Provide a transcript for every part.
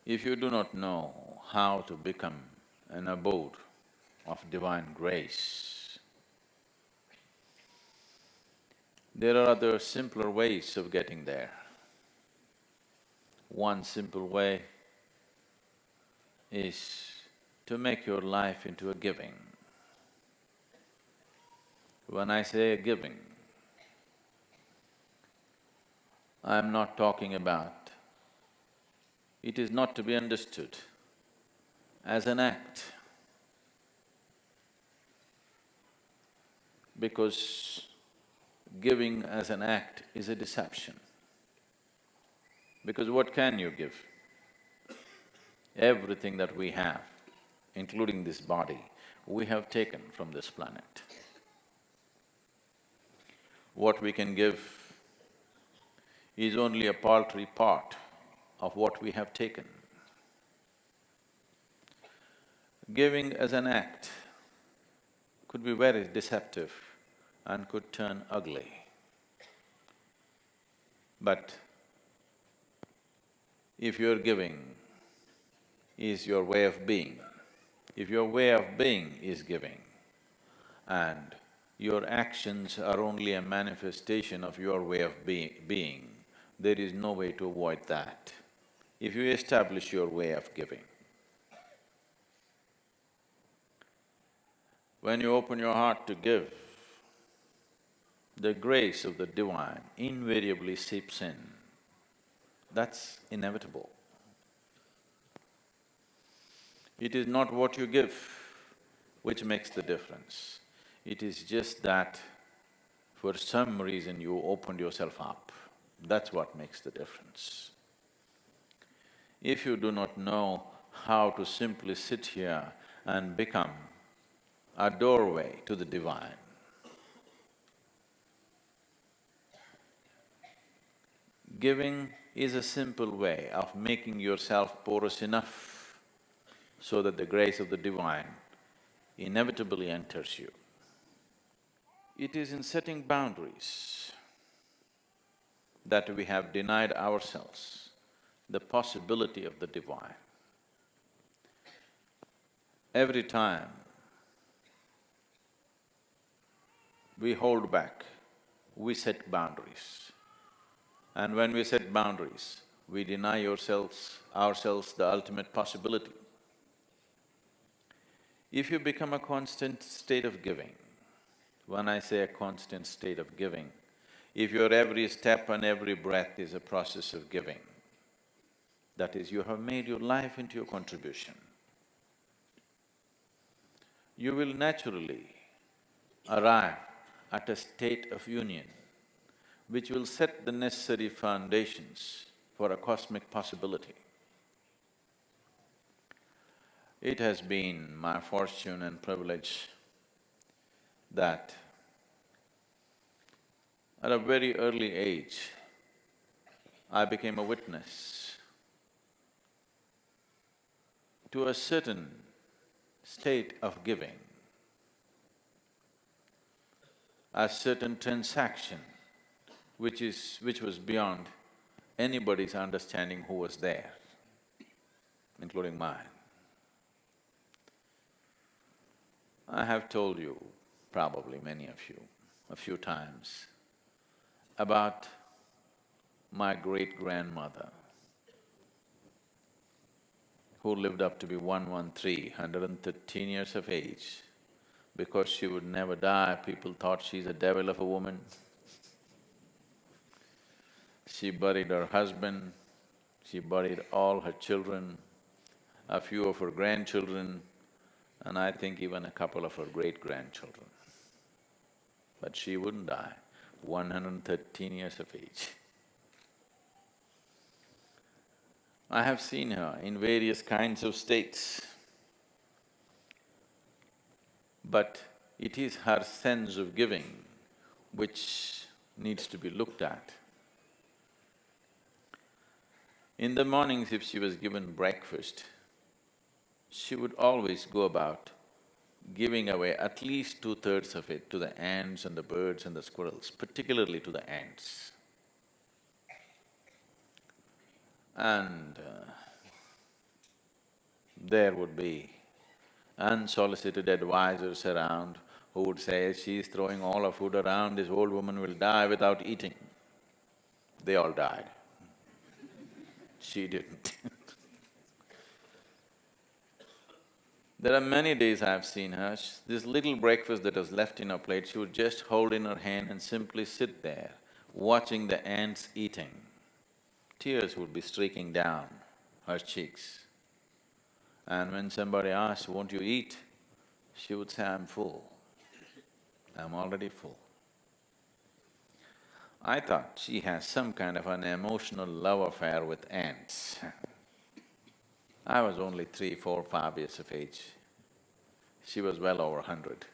If you do not know how to become an abode of divine grace, there are other simpler ways of getting there. One simple way is to make your life into a giving. When I say a giving, I'm not talking about… it is not to be understood as an act, because giving as an act is a deception. Because what can you give? Everything that we have, including this body, we have taken from this planet. What we can give is only a paltry part of what we have taken. Giving as an act could be very deceptive and could turn ugly. But if your giving is your way of being, if your way of being is giving, and your actions are only a manifestation of your way of being, there is no way to avoid that. If you establish your way of giving, when you open your heart to give, the grace of the divine invariably seeps in. That's inevitable. It is not what you give which makes the difference. It is just that for some reason you opened yourself up. That's what makes the difference. If you do not know how to simply sit here and become a doorway to the divine, giving is a simple way of making yourself porous enough so that the grace of the divine inevitably enters you. It is in setting boundaries that we have denied ourselves the possibility of the divine. Every time we hold back, we set boundaries. And when we set boundaries, we deny ourselves the ultimate possibility. If you become a constant state of giving, when I say a constant state of giving, if your every step and every breath is a process of giving, that is, you have made your life into a contribution, you will naturally arrive at a state of union which will set the necessary foundations for a cosmic possibility. It has been my fortune and privilege that at a very early age, I became a witness to a certain state of giving, a certain transaction which was beyond anybody's understanding who was there, including mine. I have told you, probably many of you, a few times, about my great-grandmother, who lived up to be 113 years of age. Because she would never die, people thought she's a devil of a woman. She buried her husband, she buried all her children, a few of her grandchildren, and I think even a couple of her great-grandchildren. But she wouldn't die, 113 years of age. I have seen her in various kinds of states, but it is her sense of giving which needs to be looked at. In the mornings, if she was given breakfast, she would always go about giving away at least 2/3 of it to the ants and the birds and the squirrels, particularly to the ants. And there would be unsolicited advisors around who would say, she's throwing all her food around, this old woman will die without eating. They all died. She didn't. There are many days I've seen her, this little breakfast that was left in her plate, she would just hold in her hand and simply sit there, watching the ants eating. Tears would be streaking down her cheeks. And when somebody asked, won't you eat? She would say, I'm full. I'm already full. I thought she has some kind of an emotional love affair with ants. I was only 3, 4, 5 years of age. She was well over 100.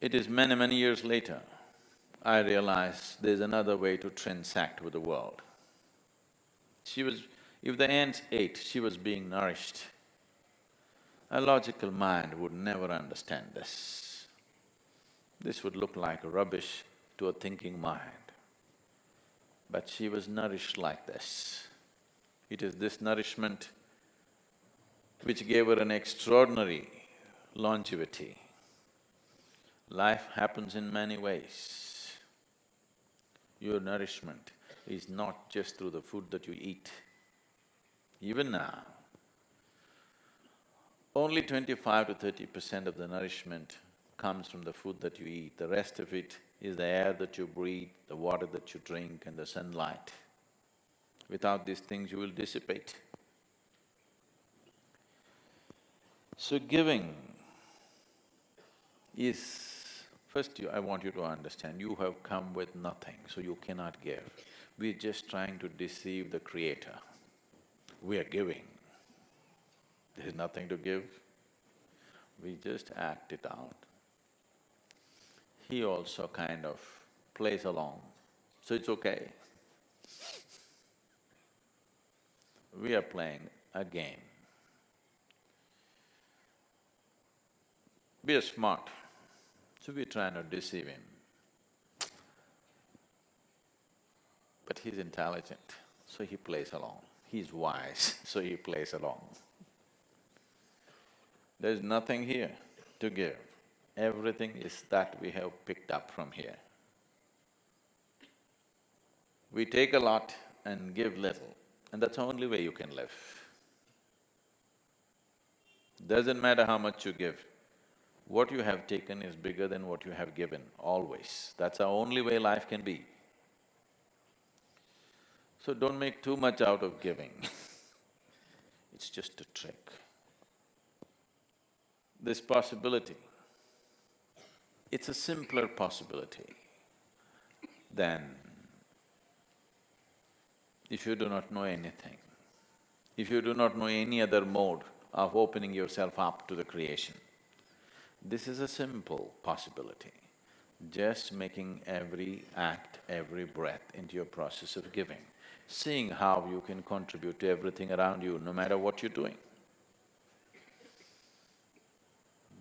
It is many, many years later, I realized there's another way to transact with the world. If the ants ate, she was being nourished. A logical mind would never understand this. This would look like rubbish to a thinking mind. But she was nourished like this. It is this nourishment which gave her an extraordinary longevity. Life happens in many ways. Your nourishment is not just through the food that you eat. Even now, only 25 to 30% of the nourishment comes from the food that you eat. The rest of it is the air that you breathe, the water that you drink and the sunlight. Without these things, you will dissipate. So giving is… First, I want you to understand, you have come with nothing, so you cannot give. We're just trying to deceive the Creator. We are giving. There's nothing to give. We just act it out. He also kind of plays along, so it's okay. We are playing a game. We are smart, so we're trying to deceive him. But he's intelligent, so he plays along. He's wise, so he plays along. There's nothing here to give. Everything is that we have picked up from here. We take a lot and give little, and that's the only way you can live. Doesn't matter how much you give, what you have taken is bigger than what you have given, always. That's the only way life can be. So don't make too much out of giving. It's just a trick. This possibility, it's a simpler possibility than if you do not know anything, if you do not know any other mode of opening yourself up to the creation. This is a simple possibility, just making every act, every breath into your process of giving, seeing how you can contribute to everything around you, no matter what you're doing.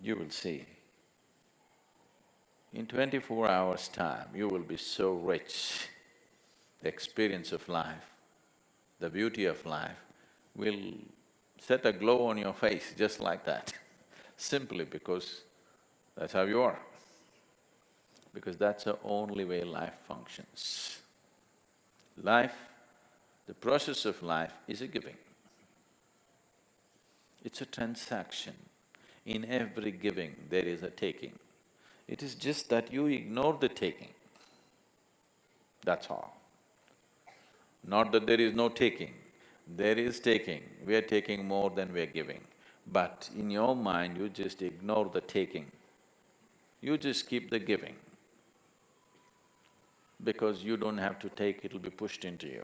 You will see, in 24 hours' time, you will be so rich. The experience of life, the beauty of life will set a glow on your face just like that, simply because that's how you are. Because that's the only way life functions. Life, the process of life is a giving. It's a transaction. In every giving, there is a taking. It is just that you ignore the taking, that's all. Not that there is no taking, there is taking. We are taking more than we are giving. But in your mind, you just ignore the taking. You just keep the giving. Because you don't have to take, it'll be pushed into you.